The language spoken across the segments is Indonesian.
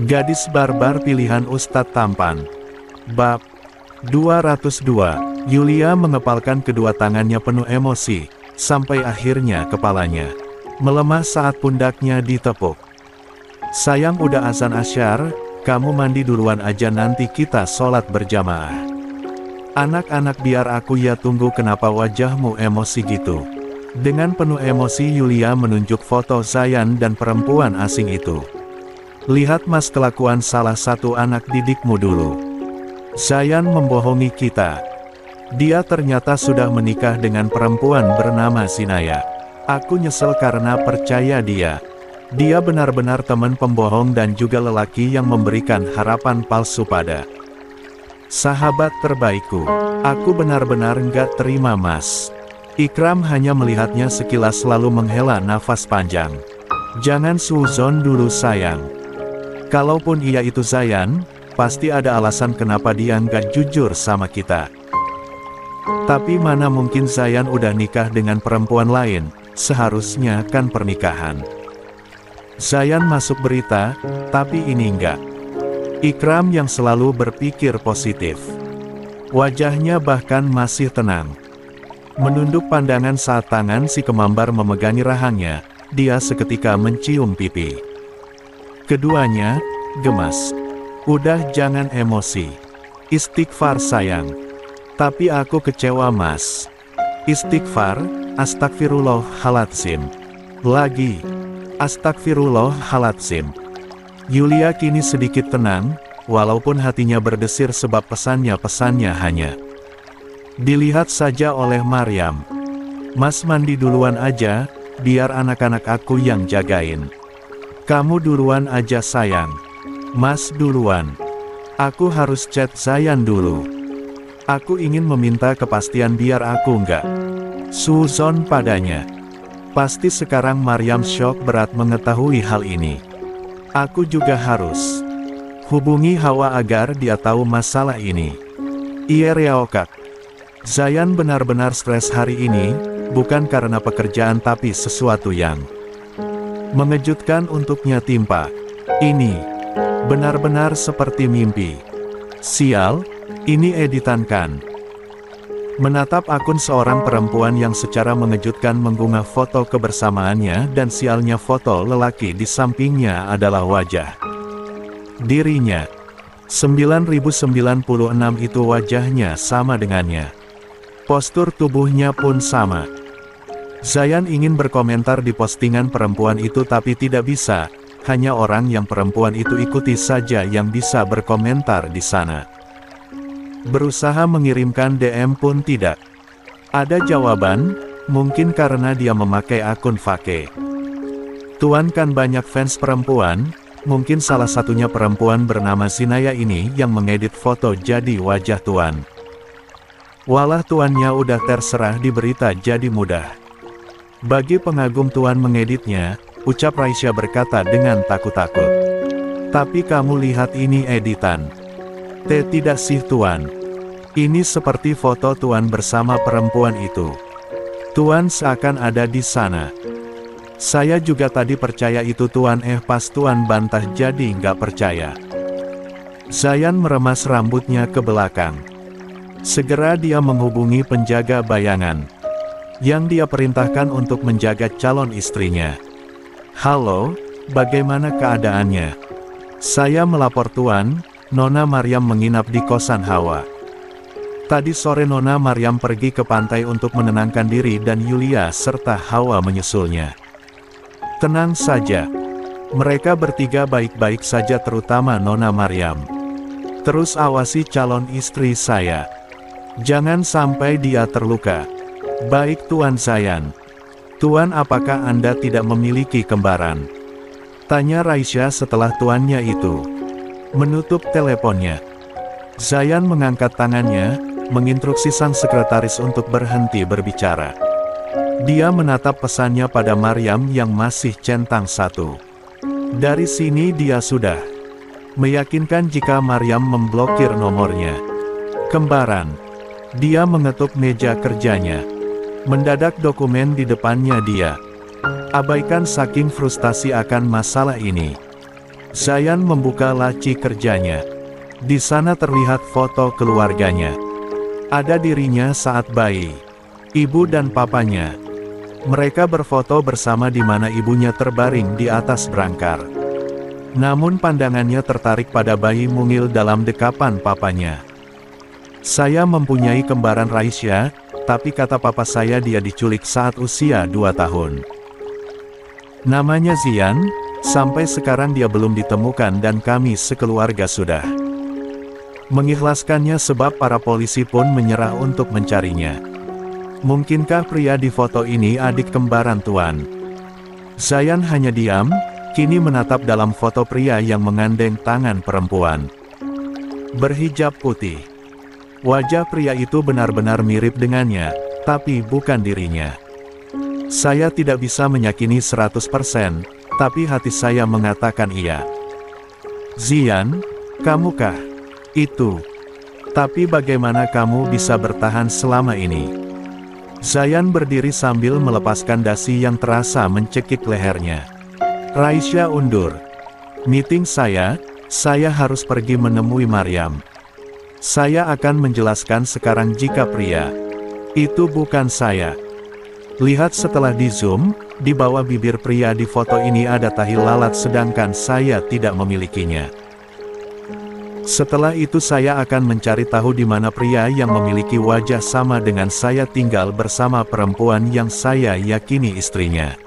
Gadis barbar pilihan Ustadz tampan. Bab 202. Yulia mengepalkan kedua tangannya penuh emosi, sampai akhirnya kepalanya melemah saat pundaknya ditepuk. Sayang, udah azan asyar, kamu mandi duluan aja, nanti kita sholat berjamaah. Anak-anak, biar aku ya tunggu. Kenapa wajahmu emosi gitu? Dengan penuh emosi Yulia menunjuk foto Zayan dan perempuan asing itu. Lihat mas, kelakuan salah satu anak didikmu dulu. Zayan membohongi kita. Dia ternyata sudah menikah dengan perempuan bernama Zinaya. Aku nyesel karena percaya dia. Dia benar-benar teman pembohong dan juga lelaki yang memberikan harapan palsu pada sahabat terbaikku. Aku benar-benar nggak terima mas. Ikram hanya melihatnya sekilas lalu menghela nafas panjang. Jangan suzon dulu sayang. Kalaupun ia itu Zayan, pasti ada alasan kenapa dia nggak jujur sama kita. Tapi mana mungkin Zayan udah nikah dengan perempuan lain, seharusnya kan pernikahan. Zayan masuk berita, tapi ini enggak. Ikram yang selalu berpikir positif. Wajahnya bahkan masih tenang. Menunduk pandangan saat tangan si kemambar memegangi rahangnya, dia seketika mencium pipi. Keduanya gemas. Udah jangan emosi. Istighfar sayang. Tapi aku kecewa mas. Istighfar, astagfirullahaladzim. Lagi. Astagfirullahaladzim. Yulia kini sedikit tenang, walaupun hatinya berdesir sebab pesannya hanya dilihat saja oleh Maryam. Mas mandi duluan aja, biar anak-anak aku yang jagain. Kamu duluan aja sayang. Mas duluan. Aku harus chat Zayan dulu. Aku ingin meminta kepastian biar aku nggak suzon padanya. Pasti sekarang Maryam shock berat mengetahui hal ini. Aku juga harus hubungi Hawa agar dia tahu masalah ini. Iya Reokak. Zayan benar-benar stres hari ini, bukan karena pekerjaan tapi sesuatu yang mengejutkan untuknya timpa. Ini benar-benar seperti mimpi. Sial, ini editan kan? Menatap akun seorang perempuan yang secara mengejutkan mengunggah foto kebersamaannya dan sialnya foto lelaki di sampingnya adalah wajah dirinya. 9096 itu wajahnya sama dengannya. Postur tubuhnya pun sama. Zayan ingin berkomentar di postingan perempuan itu tapi tidak bisa, hanya orang yang perempuan itu ikuti saja yang bisa berkomentar di sana. Berusaha mengirimkan DM pun tidak ada jawaban, mungkin karena dia memakai akun fake. Tuan kan banyak fans perempuan, mungkin salah satunya perempuan bernama Zinaya ini yang mengedit foto jadi wajah Tuan. Walah tuannya udah terserah di berita jadi mudah. Bagi pengagum Tuan mengeditnya, ucap Raisya berkata dengan takut-takut. Tapi kamu lihat ini editan. Tidak sih Tuan. Ini seperti foto Tuan bersama perempuan itu. Tuan seakan ada di sana. Saya juga tadi percaya itu Tuan, pas Tuan bantah jadi nggak percaya. Zayan meremas rambutnya ke belakang. Segera dia menghubungi penjaga bayangan yang dia perintahkan untuk menjaga calon istrinya. Halo, bagaimana keadaannya? Saya melapor Tuan, Nona Maryam menginap di kosan Hawa. Tadi sore Nona Maryam pergi ke pantai untuk menenangkan diri dan Yulia serta Hawa menyusulnya. Tenang saja. Mereka bertiga baik-baik saja terutama Nona Maryam. Terus awasi calon istri saya. Jangan sampai dia terluka. Baik Tuan Zayan. Tuan, apakah Anda tidak memiliki kembaran? Tanya Raisya setelah tuannya itu menutup teleponnya. Zayan mengangkat tangannya, menginstruksi sang sekretaris untuk berhenti berbicara. Dia menatap pesannya pada Maryam yang masih centang satu. Dari sini dia sudah meyakinkan jika Maryam memblokir nomornya. Kembaran. Dia mengetuk meja kerjanya. Mendadak dokumen di depannya dia abaikan saking frustasi akan masalah ini. Zayan membuka laci kerjanya. Di sana terlihat foto keluarganya. Ada dirinya saat bayi, ibu dan papanya. Mereka berfoto bersama di mana ibunya terbaring di atas berangkar. Namun pandangannya tertarik pada bayi mungil dalam dekapan papanya. Saya mempunyai kembaran Raisya, tapi kata papa saya dia diculik saat usia 2 tahun. Namanya Zian, sampai sekarang dia belum ditemukan dan kami sekeluarga sudah mengikhlaskannya sebab para polisi pun menyerah untuk mencarinya. Mungkinkah pria di foto ini adik kembaran Tuan? Zayan hanya diam, kini menatap dalam foto pria yang mengandeng tangan perempuan berhijab putih. Wajah pria itu benar-benar mirip dengannya, tapi bukan dirinya. Saya tidak bisa meyakini 100%, tapi hati saya mengatakan iya. Zian, kamukah itu? Tapi bagaimana kamu bisa bertahan selama ini? Zayan berdiri sambil melepaskan dasi yang terasa mencekik lehernya. Raisya undur. Meeting saya harus pergi menemui Maryam. Saya akan menjelaskan sekarang jika pria itu bukan saya. Lihat setelah di zoom, di bawah bibir pria di foto ini ada tahi lalat sedangkan saya tidak memilikinya. Setelah itu saya akan mencari tahu di mana pria yang memiliki wajah sama dengan saya tinggal bersama perempuan yang saya yakini istrinya.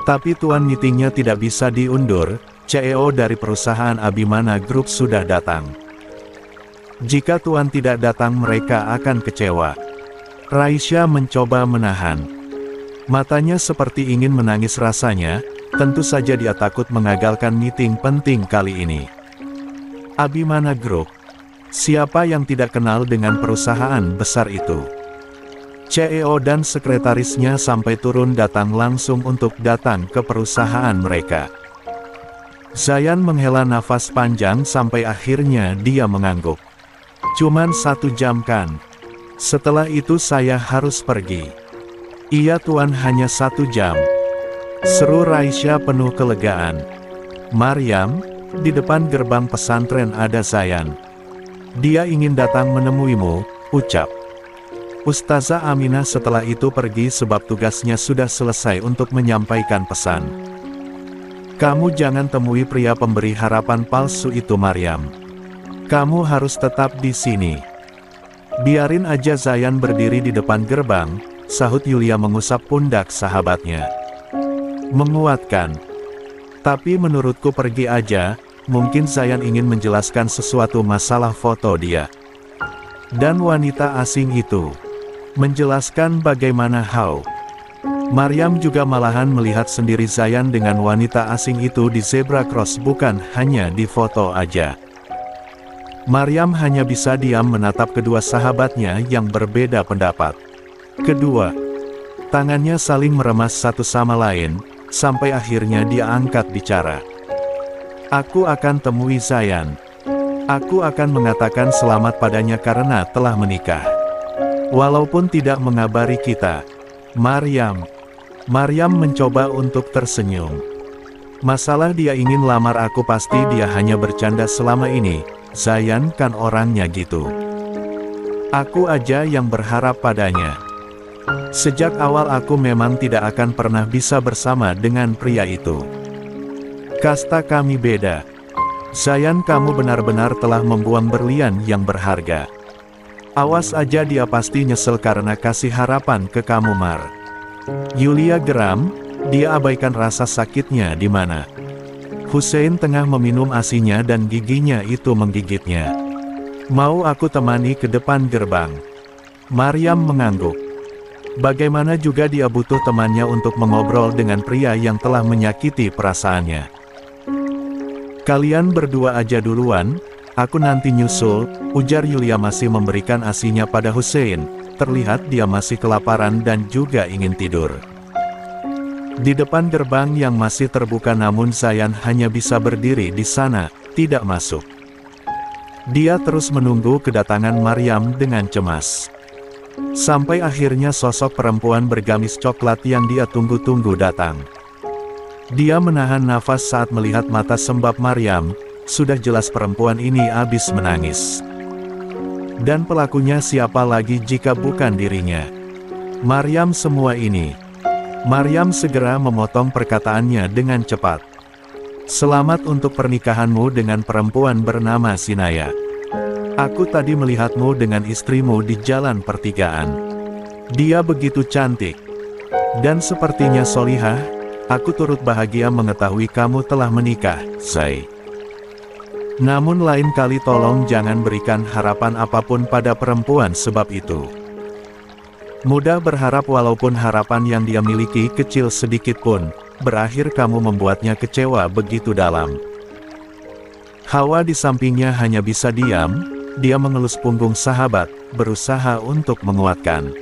Tapi Tuan, meetingnya tidak bisa diundur, CEO dari perusahaan Abimana Group sudah datang. Jika Tuan tidak datang mereka akan kecewa. Raisya mencoba menahan. Matanya seperti ingin menangis rasanya, tentu saja dia takut mengagalkan meeting penting kali ini. Abimana Group. Siapa yang tidak kenal dengan perusahaan besar itu? CEO dan sekretarisnya sampai turun datang langsung untuk datang ke perusahaan mereka. Zayan menghela nafas panjang sampai akhirnya dia mengangguk. Cuman 1 jam kan? Setelah itu saya harus pergi. Iya Tuan, hanya 1 jam. Seru Raisya penuh kelegaan. Maryam, di depan gerbang pesantren ada Zayan. Dia ingin datang menemuimu, ucap Ustazah Aminah. Setelah itu pergi sebab tugasnya sudah selesai untuk menyampaikan pesan. Kamu jangan temui pria pemberi harapan palsu itu Maryam. Kamu harus tetap di sini. Biarin aja Zayan berdiri di depan gerbang, sahut Yulia mengusap pundak sahabatnya. Menguatkan. Tapi menurutku pergi aja, mungkin Zayan ingin menjelaskan sesuatu masalah foto dia. Dan wanita asing itu. Menjelaskan bagaimana how. Maryam juga malahan melihat sendiri Zayan dengan wanita asing itu di zebra cross, bukan hanya di foto aja. Maryam hanya bisa diam menatap kedua sahabatnya yang berbeda pendapat. Kedua tangannya saling meremas satu sama lain, sampai akhirnya dia angkat bicara. Aku akan temui Zayan. Aku akan mengatakan selamat padanya karena telah menikah. Walaupun tidak mengabari kita. Maryam mencoba untuk tersenyum. Masalah dia ingin lamar aku, pasti dia hanya bercanda selama ini. Zayan kan orangnya gitu. Aku aja yang berharap padanya. Sejak awal aku memang tidak akan pernah bisa bersama dengan pria itu. Kasta kami beda. Zayan, kamu benar-benar telah membuang berlian yang berharga. Awas aja, dia pasti nyesel karena kasih harapan ke kamu Mar. Yulia geram, dia abaikan rasa sakitnya di mana. Hussein tengah meminum asinya dan giginya itu menggigitnya. Mau aku temani ke depan gerbang? Maryam mengangguk. Bagaimana juga dia butuh temannya untuk mengobrol dengan pria yang telah menyakiti perasaannya. Kalian berdua aja duluan, aku nanti nyusul, ujar Yulia masih memberikan asinya pada Hussein. Terlihat dia masih kelaparan dan juga ingin tidur. Di depan gerbang yang masih terbuka namun Zayan hanya bisa berdiri di sana, tidak masuk. Dia terus menunggu kedatangan Maryam dengan cemas. Sampai akhirnya sosok perempuan bergamis coklat yang dia tunggu-tunggu datang. Dia menahan nafas saat melihat mata sembab Maryam. Sudah jelas perempuan ini habis menangis. Dan pelakunya siapa lagi jika bukan dirinya? Maryam semua ini. Maryam segera memotong perkataannya dengan cepat. Selamat untuk pernikahanmu dengan perempuan bernama Sinaya. Aku tadi melihatmu dengan istrimu di jalan pertigaan. Dia begitu cantik. Dan sepertinya solihah. Aku turut bahagia mengetahui kamu telah menikah, Zai. Namun lain kali tolong jangan berikan harapan apapun pada perempuan sebab itu mudah berharap walaupun harapan yang dia miliki kecil sedikit pun, berakhir kamu membuatnya kecewa begitu dalam. Hawa di sampingnya hanya bisa diam, dia mengelus punggung sahabat, berusaha untuk menguatkan.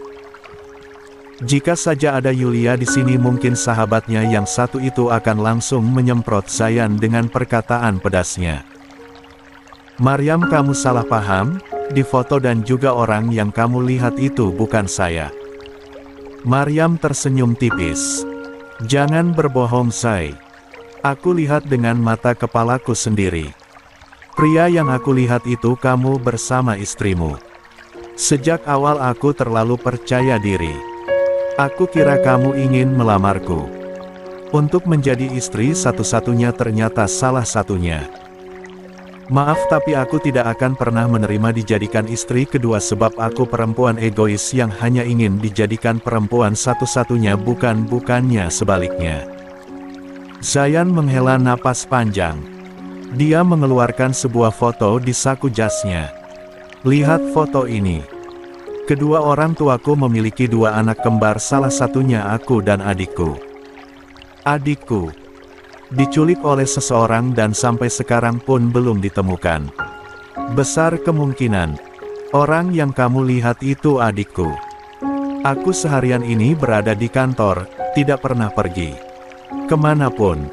Jika saja ada Yulia di sini mungkin sahabatnya yang satu itu akan langsung menyemprot Zayan dengan perkataan pedasnya. Maryam, kamu salah paham, di foto dan juga orang yang kamu lihat itu bukan saya. Maryam tersenyum tipis. Jangan berbohong, Zai. Aku lihat dengan mata kepalaku sendiri. Pria yang aku lihat itu kamu bersama istrimu. Sejak awal aku terlalu percaya diri. Aku kira kamu ingin melamarku. Untuk menjadi istri satu-satunya ternyata salah satunya. Maaf tapi aku tidak akan pernah menerima dijadikan istri kedua sebab aku perempuan egois yang hanya ingin dijadikan perempuan satu-satunya bukannya sebaliknya. Zayan menghela napas panjang. Dia mengeluarkan sebuah foto di saku jasnya. Lihat foto ini. Kedua orang tuaku memiliki dua anak kembar, salah satunya aku dan adikku. Adikku diculik oleh seseorang dan sampai sekarang pun belum ditemukan. Besar kemungkinan, orang yang kamu lihat itu adikku. Aku seharian ini berada di kantor, tidak pernah pergi kemanapun.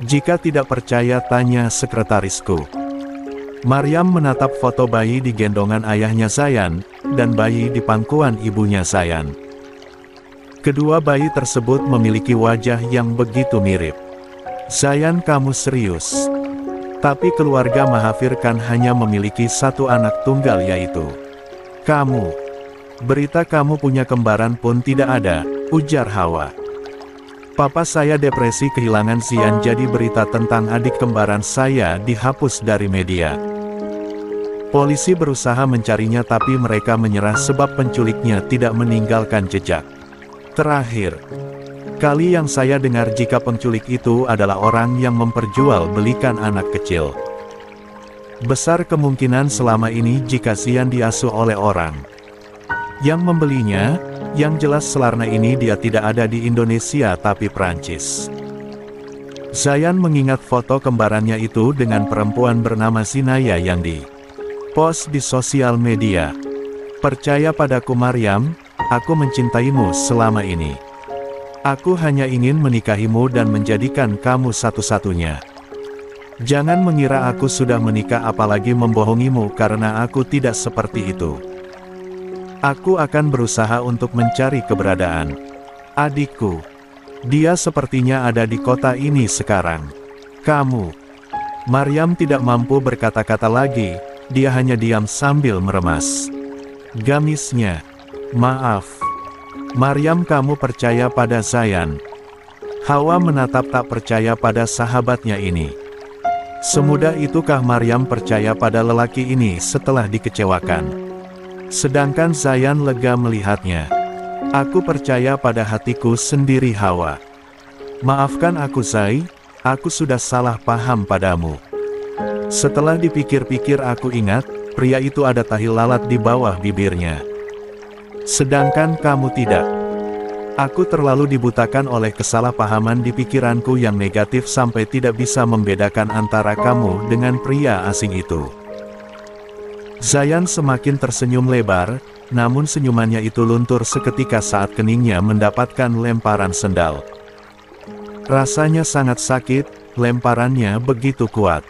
Jika tidak percaya tanya sekretarisku. Maryam menatap foto bayi di gendongan ayahnya Zayan, dan bayi di pangkuan ibunya Zayan. Kedua bayi tersebut memiliki wajah yang begitu mirip. Zayan, kamu serius? Tapi keluarga Mahafir kan hanya memiliki satu anak tunggal yaitu kamu. Berita kamu punya kembaran pun tidak ada, ujar Hawa. Papa saya depresi kehilangan Zian jadi berita tentang adik kembaran saya dihapus dari media. Polisi berusaha mencarinya tapi mereka menyerah sebab penculiknya tidak meninggalkan jejak. Terakhir kali yang saya dengar jika penculik itu adalah orang yang memperjualbelikan anak kecil. Besar kemungkinan selama ini jika Zian diasuh oleh orang yang membelinya, yang jelas Selarna ini dia tidak ada di Indonesia tapi Prancis. Zayan mengingat foto kembarannya itu dengan perempuan bernama Sinaya yang di-post di sosial media. Percaya padaku Maryam, aku mencintaimu selama ini. Aku hanya ingin menikahimu dan menjadikan kamu satu-satunya. Jangan mengira aku sudah menikah apalagi membohongimu karena aku tidak seperti itu. Aku akan berusaha untuk mencari keberadaan adikku. Dia sepertinya ada di kota ini sekarang. Kamu. Maryam tidak mampu berkata-kata lagi, dia hanya diam sambil meremas gamisnya. Maaf. Maryam, kamu percaya pada Zayan? Hawa menatap tak percaya pada sahabatnya ini. Semudah itukah Maryam percaya pada lelaki ini setelah dikecewakan? Sedangkan Zayan lega melihatnya. Aku percaya pada hatiku sendiri Hawa. Maafkan aku Zai, aku sudah salah paham padamu. Setelah dipikir-pikir aku ingat, pria itu ada tahi lalat di bawah bibirnya. Sedangkan kamu tidak. Aku terlalu dibutakan oleh kesalahpahaman di pikiranku yang negatif sampai tidak bisa membedakan antara kamu dengan pria asing itu. Zayan semakin tersenyum lebar, namun senyumannya itu luntur seketika saat keningnya mendapatkan lemparan sendal. Rasanya sangat sakit, lemparannya begitu kuat.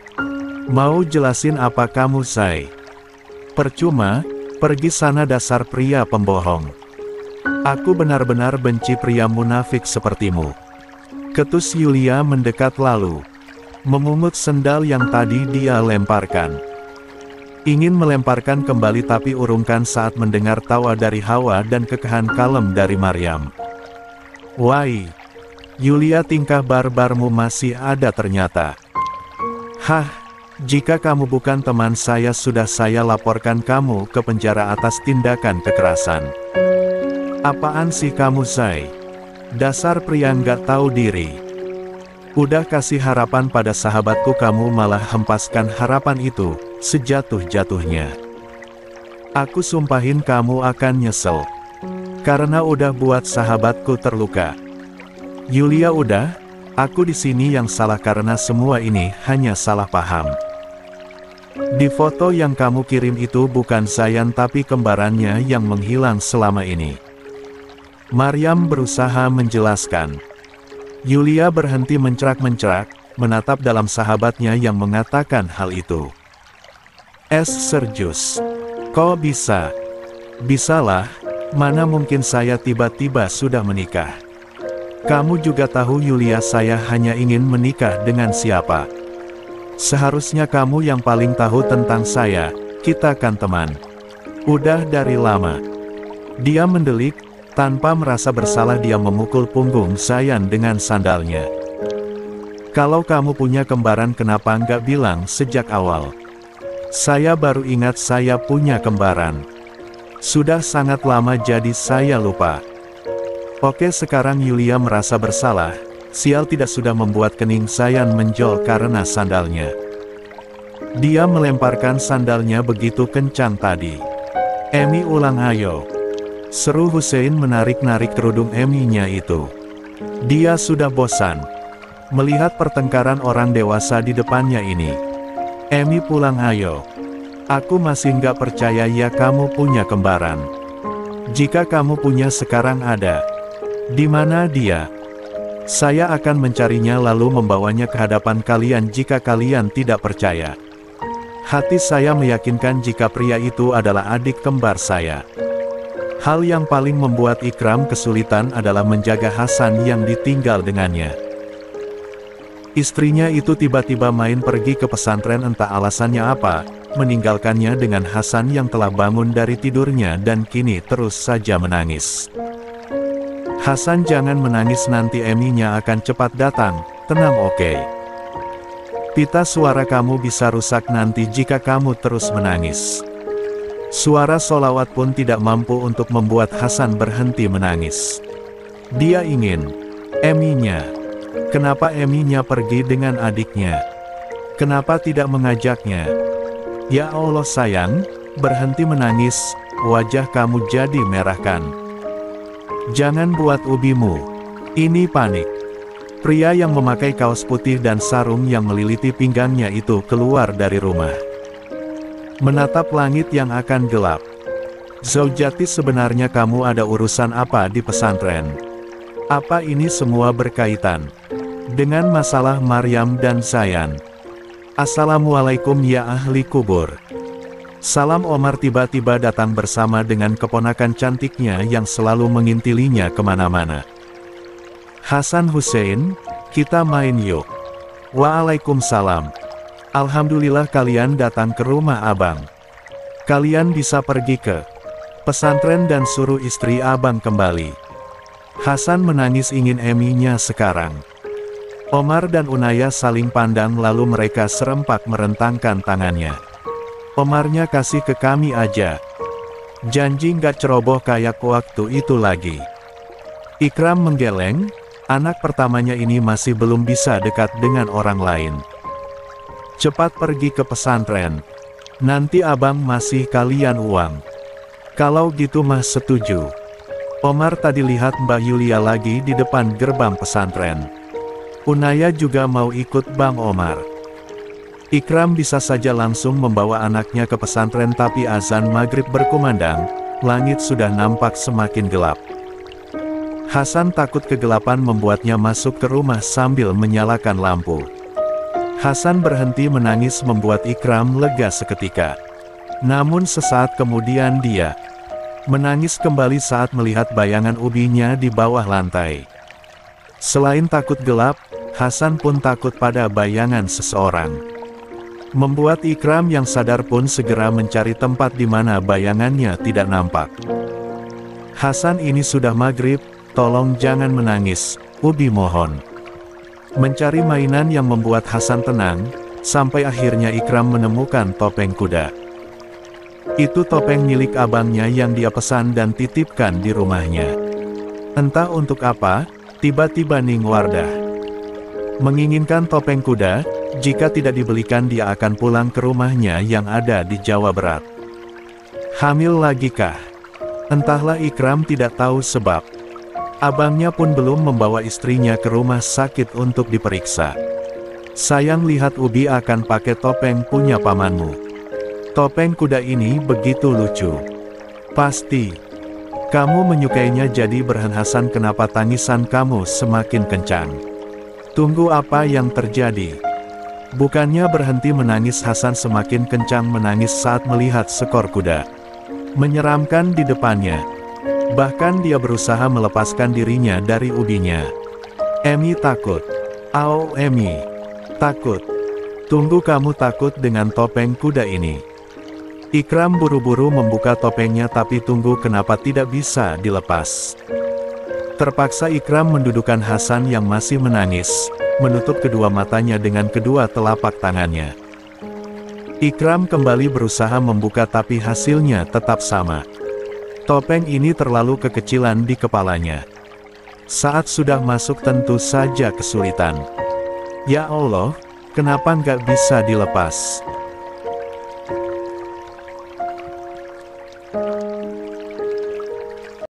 Mau jelasin apa kamu Zai? Percuma. Pergi sana dasar pria pembohong. Aku benar-benar benci pria munafik sepertimu. Ketus Yulia mendekat lalu memungut sendal yang tadi dia lemparkan. Ingin melemparkan kembali tapi urungkan saat mendengar tawa dari Hawa dan kekahan kalem dari Maryam. "Wai, Yulia, tingkah barbarmu masih ada ternyata. Hah, jika kamu bukan teman saya sudah saya laporkan kamu ke penjara atas tindakan kekerasan." "Apaan sih kamu, Zai? Dasar pria nggak tahu diri. Udah kasih harapan pada sahabatku kamu malah hempaskan harapan itu sejatuh-jatuhnya. Aku sumpahin kamu akan nyesel. Karena udah buat sahabatku terluka." "Yulia, udah, aku di sini yang salah karena semua ini hanya salah paham. Di foto yang kamu kirim itu bukan Zayan tapi kembarannya yang menghilang selama ini." Maryam berusaha menjelaskan. Yulia berhenti mencerak-mencerak, menatap dalam sahabatnya yang mengatakan hal itu. "Sergius, kok bisa?" "Bisalah, mana mungkin saya tiba-tiba sudah menikah. Kamu juga tahu Yulia, saya hanya ingin menikah dengan siapa. Seharusnya kamu yang paling tahu tentang saya, kita kan teman. Udah dari lama." Dia mendelik, tanpa merasa bersalah dia memukul punggung Zayan dengan sandalnya. "Kalau kamu punya kembaran kenapa nggak bilang sejak awal? Saya baru ingat saya punya kembaran. Sudah sangat lama jadi saya lupa." Oke, sekarang Yulia merasa bersalah, sial tidak sudah membuat kening Zayan menjol karena sandalnya. Dia melemparkan sandalnya begitu kencang tadi. "Emi, ulang ayo!" seru Hussein menarik-narik kerudung Eminya itu. Dia sudah bosan melihat pertengkaran orang dewasa di depannya ini. "Emi, pulang ayo. Aku masih nggak percaya ya kamu punya kembaran. Jika kamu punya sekarang ada. Di mana dia? Saya akan mencarinya lalu membawanya ke hadapan kalian jika kalian tidak percaya." Hati saya meyakinkan jika pria itu adalah adik kembar saya. Hal yang paling membuat Ikram kesulitan adalah menjaga Hasan yang ditinggal dengannya. Istrinya itu tiba-tiba main pergi ke pesantren entah alasannya apa, meninggalkannya dengan Hasan yang telah bangun dari tidurnya dan kini terus saja menangis. "Hasan, jangan menangis, nanti Eminya akan cepat datang, tenang, oke? Pita suara kamu bisa rusak nanti jika kamu terus menangis." Suara solawat pun tidak mampu untuk membuat Hasan berhenti menangis. Dia ingin Eminya. Kenapa Eminya pergi dengan adiknya? Kenapa tidak mengajaknya? "Ya Allah sayang, berhenti menangis, wajah kamu jadi merah kan? Jangan buat ubimu. Ini panik." Pria yang memakai kaos putih dan sarung yang meliliti pinggangnya itu keluar dari rumah. Menatap langit yang akan gelap. "Zaujati, sebenarnya kamu ada urusan apa di pesantren? Apa ini semua berkaitan dengan masalah Maryam dan Zayan?" "Assalamualaikum ya ahli kubur." Salam Omar tiba-tiba datang bersama dengan keponakan cantiknya yang selalu mengintilinya kemana-mana. "Hasan, Hussein, kita main yuk." "Waalaikumsalam. Alhamdulillah kalian datang ke rumah abang. Kalian bisa pergi ke pesantren dan suruh istri abang kembali." Hasan menangis ingin Eminya sekarang. Omar dan Unaya saling pandang lalu mereka serempak merentangkan tangannya. "Omarnya kasih ke kami aja. Janji nggak ceroboh kayak waktu itu lagi." Ikram menggeleng, anak pertamanya ini masih belum bisa dekat dengan orang lain. "Cepat pergi ke pesantren. Nanti abang masih kalian uang. Kalau gitu mah setuju." Omar tadi lihat Mbak Yulia lagi di depan gerbang pesantren. Unaya juga mau ikut Bang Omar. Ikram bisa saja langsung membawa anaknya ke pesantren tapi azan maghrib berkumandang, langit sudah nampak semakin gelap. Hasan takut kegelapan membuatnya masuk ke rumah sambil menyalakan lampu. Hasan berhenti menangis membuat Ikram lega seketika. Namun sesaat kemudian dia menangis kembali saat melihat bayangan ubinya di bawah lantai. Selain takut gelap, Hasan pun takut pada bayangan seseorang. Membuat Ikram yang sadar pun segera mencari tempat di mana bayangannya tidak nampak. Hasan, ini sudah maghrib, tolong jangan menangis, Ubi mohon. Mencari mainan yang membuat Hasan tenang, sampai akhirnya Ikram menemukan topeng kuda. Itu topeng milik abangnya yang dia pesan dan titipkan di rumahnya. Entah untuk apa, tiba-tiba Ning Wardah menginginkan topeng kuda. Jika tidak dibelikan dia akan pulang ke rumahnya yang ada di Jawa Barat. Hamil lagi kah? Entahlah, Ikram tidak tahu sebab. Abangnya pun belum membawa istrinya ke rumah sakit untuk diperiksa. Sayang, lihat Ubi akan pakai topeng punya pamanmu. Topeng kuda ini begitu lucu. Pasti kamu menyukainya, jadi Berhan Hasan, kenapa tangisan kamu semakin kencang? Tunggu, apa yang terjadi? Bukannya berhenti menangis, Hasan semakin kencang menangis saat melihat seekor kuda menyeramkan di depannya. Bahkan dia berusaha melepaskan dirinya dari ubinya. Emi takut. Au, Emi takut. Tunggu, kamu takut dengan topeng kuda ini? Ikram buru-buru membuka topengnya, tapi tunggu, kenapa tidak bisa dilepas? Terpaksa Ikram mendudukan Hasan yang masih menangis, menutup kedua matanya dengan kedua telapak tangannya. Ikram kembali berusaha membuka, tapi hasilnya tetap sama. Topeng ini terlalu kekecilan di kepalanya. Saat sudah masuk tentu saja kesulitan. Ya Allah, kenapa nggak bisa dilepas?